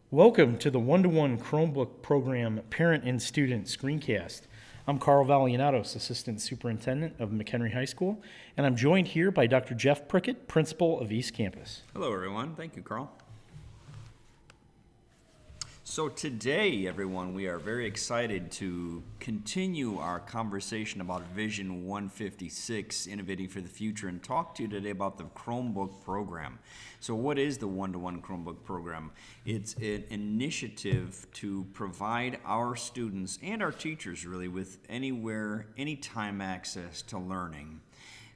Welcome to the one-to-one Chromebook program Parent and Student Screencast. I'm Carl Valianatos, Assistant Superintendent of McHenry High School, and I'm joined here by Dr. Jeff Prickett, Principal of East Campus. Hello, everyone. Thank you, Carl. So today, everyone, we are very excited to continue our conversation about Vision 156, Innovating for the Future, and talk to you today about the Chromebook program. So what is the one-to-one Chromebook program? It's an initiative to provide our students and our teachers really with anywhere, anytime access to learning.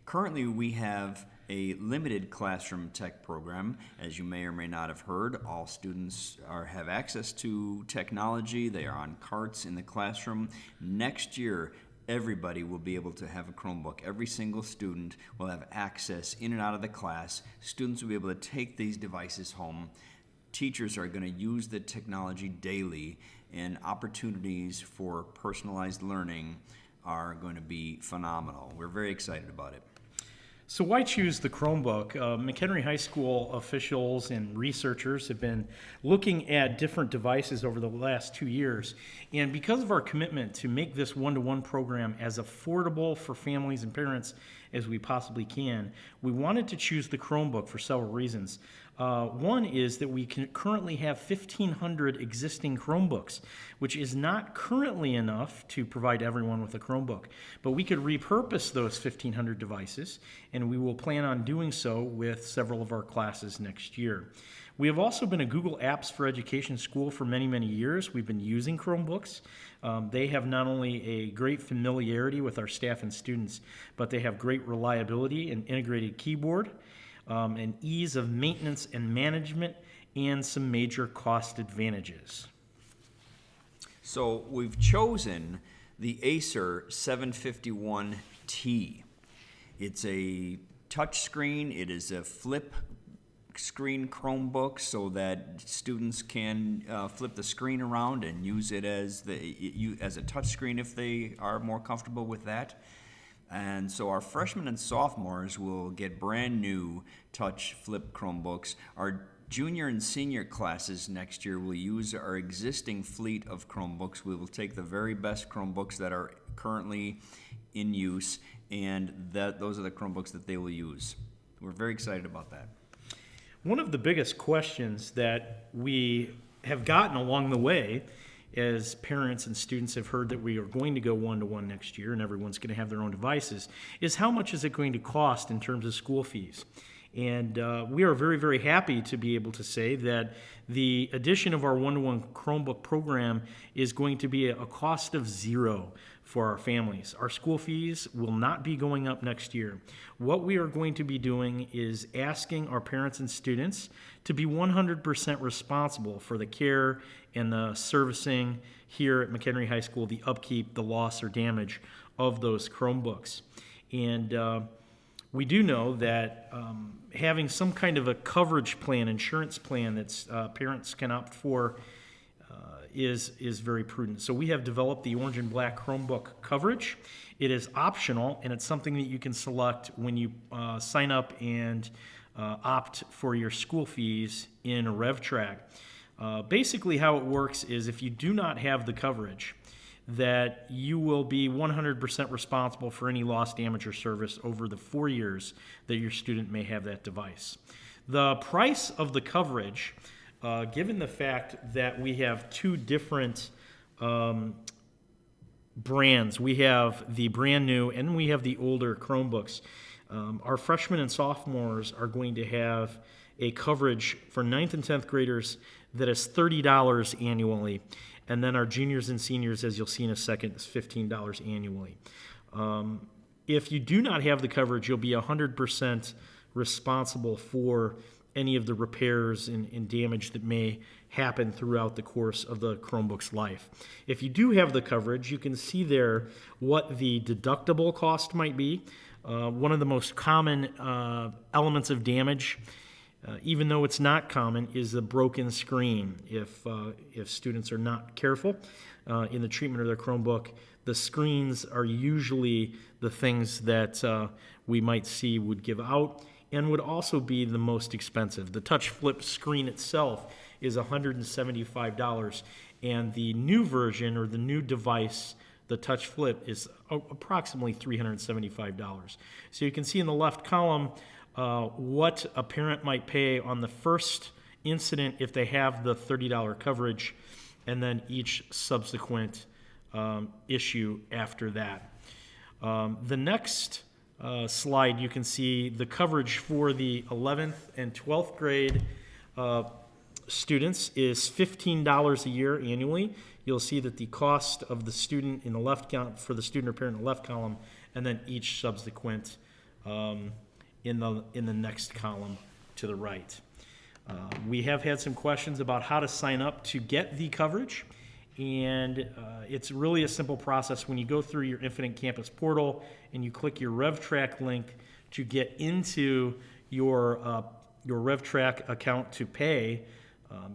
Currently, we have a limited classroom tech program. As you may or may not have heard, all students have access to technology. They are on carts in the classroom. Next year, everybody will be able to have a Chromebook. Every single student will have access in and out of the class. Students will be able to take these devices home. Teachers are going to use the technology daily, and opportunities for personalized learning are going to be phenomenal. We're very excited about it. So why choose the Chromebook? McHenry High School officials and researchers have been looking at different devices over the last 2 years. And because of our commitment to make this one-to-one program as affordable for families and parents as we possibly can, we wanted to choose the Chromebook for several reasons. One is that we currently have 1,500 existing Chromebooks, which is not currently enough to provide everyone with a Chromebook. But we could repurpose those 1,500 devices, and we will plan on doing so with several of our classes next year. We have also been a Google Apps for Education school for many, many years. We've been using Chromebooks. They have not only a great familiarity with our staff and students, but they have great reliability and integrated keyboard, and ease of maintenance and management, and some major cost advantages. So we've chosen the Acer 751T. It's a touchscreen. It is a flip screen Chromebook so that students can flip the screen around and use it as a touchscreen if they are more comfortable with that. And so our freshmen and sophomores will get brand new touch flip Chromebooks. Our junior and senior classes next year will use our existing fleet of Chromebooks. We will take the very best Chromebooks that are currently in use, and those are the Chromebooks that they will use. We're very excited about that. One of the biggest questions that we have gotten along the way, as parents and students have heard that we are going to go one-to-one next year and everyone's going to have their own devices, is how much is it going to cost in terms of school fees? And we are very, very happy to be able to say that the addition of our one-to-one Chromebook program is going to be a cost of zero for our families. Our school fees will not be going up next year. What we are going to be doing is asking our parents and students to be 100% responsible for the care and the servicing here at McHenry High School, the upkeep, the loss or damage of those Chromebooks. And we do know that having some kind of a coverage plan, insurance plan that parents can opt for is very prudent. So we have developed the orange and black Chromebook coverage. It is optional, and it's something that you can select when you sign up and opt for your school fees in a RevTrack. Basically how it works is if you do not have the coverage, that you will be 100% responsible for any loss, damage, or service over the 4 years that your student may have that device. The price of the coverage, given the fact that we have two different brands, we have the brand new and we have the older Chromebooks, our freshmen and sophomores are going to have a coverage for 9th and 10th graders that is $30 annually. And then our juniors and seniors, as you'll see in a second, is $15 annually. If you do not have the coverage, you'll be 100% responsible for any of the repairs and damage that may happen throughout the course of the Chromebook's life. If you do have the coverage, you can see there what the deductible cost might be. One of the most common elements of damage, even though it's not common, is a broken screen. If students are not careful in the treatment of their Chromebook, the screens are usually the things that we might see would give out and would also be the most expensive. The touch flip screen itself is $175, and the new version or the new device, the Touch Flip, is approximately $375. So you can see in the left column what a parent might pay on the first incident if they have the $30 coverage, and then each subsequent issue after that. The next slide, you can see the coverage for the 11th and 12th grade students is $15 a year annually. You'll see that the cost of the student in the left column, for the student or parent in the left column, and then each subsequent in the next column to the right. We have had some questions about how to sign up to get the coverage, and it's really a simple process. When you go through your Infinite Campus portal and you click your RevTrack link to get into your RevTrack account to pay,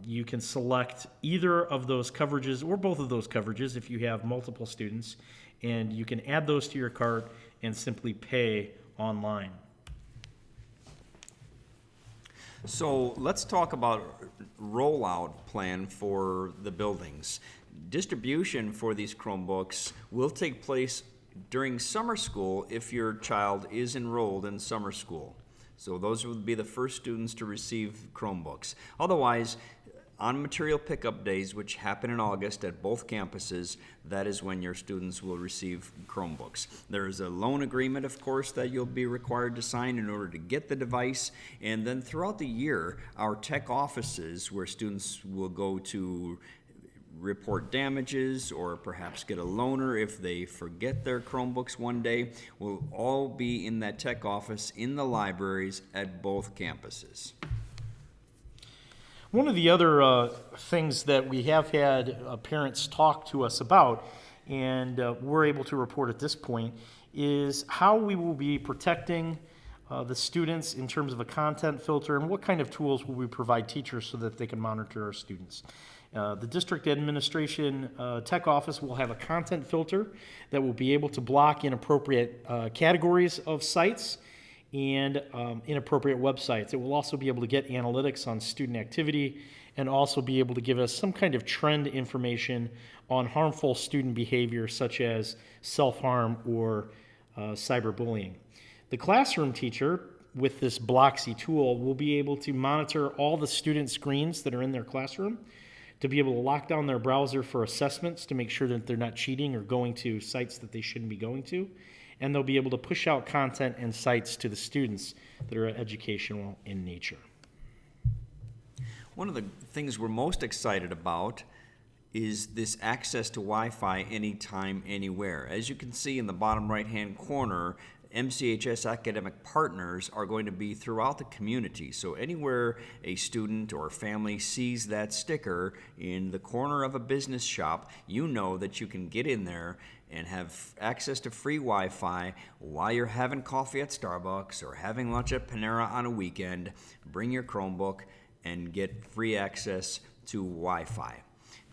you can select either of those coverages or both of those coverages if you have multiple students, and you can add those to your cart and simply pay online. So let's talk about rollout plan for the buildings. Distribution for these Chromebooks will take place during summer school if your child is enrolled in summer school. So those would be the first students to receive Chromebooks. Otherwise, on material pickup days, which happen in August at both campuses, that is when your students will receive Chromebooks. There is a loan agreement, of course, that you'll be required to sign in order to get the device. And then throughout the year, our tech offices, where students will go to report damages or perhaps get a loaner if they forget their Chromebooks one day, will all be in that tech office in the libraries at both campuses. One of the other things that we have had parents talk to us about, and we're able to report at this point, is how we will be protecting the students in terms of a content filter, and what kind of tools will we provide teachers so that they can monitor our students. The district administration tech office will have a content filter that will be able to block inappropriate categories of sites and inappropriate websites. It will also be able to get analytics on student activity and also be able to give us some kind of trend information on harmful student behavior such as self-harm or cyberbullying. The classroom teacher with this Bloxy tool will be able to monitor all the student screens that are in their classroom, to be able to lock down their browser for assessments to make sure that they're not cheating or going to sites that they shouldn't be going to. And they'll be able to push out content and sites to the students that are educational in nature. One of the things we're most excited about is this access to Wi-Fi anytime, anywhere. As you can see in the bottom right-hand corner, MCHS academic partners are going to be throughout the community. So anywhere a student or family sees that sticker in the corner of a business shop, you know that you can get in there and have access to free Wi-Fi while you're having coffee at Starbucks or having lunch at Panera on a weekend. Bring your Chromebook and get free access to Wi-Fi.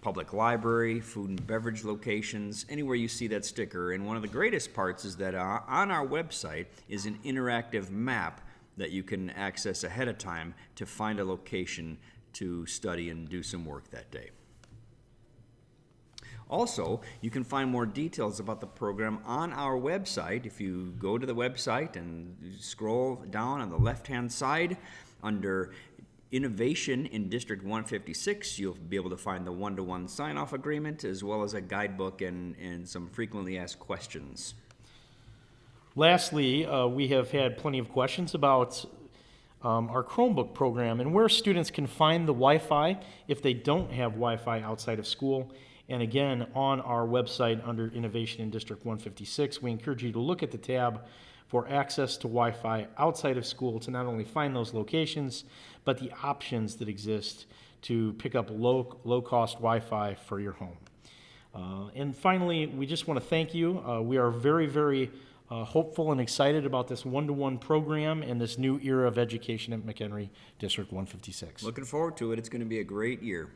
Public library, food and beverage locations, anywhere you see that sticker. And one of the greatest parts is that on our website is an interactive map that you can access ahead of time to find a location to study and do some work that day. Also, you can find more details about the program on our website. If you go to the website and scroll down on the left-hand side under Innovation in District 156, you'll be able to find the one-to-one sign-off agreement as well as a guidebook and some frequently asked questions. Lastly, we have had plenty of questions about our Chromebook program and where students can find the Wi-Fi if they don't have Wi-Fi outside of school. And again, on our website under Innovation in District 156, we encourage you to look at the tab for access to Wi-Fi outside of school to not only find those locations, but the options that exist to pick up low-cost Wi-Fi for your home. And finally, we just want to thank you. We are very, very hopeful and excited about this one-to-one program and this new era of education at McHenry District 156. Looking forward to it. It's going to be a great year.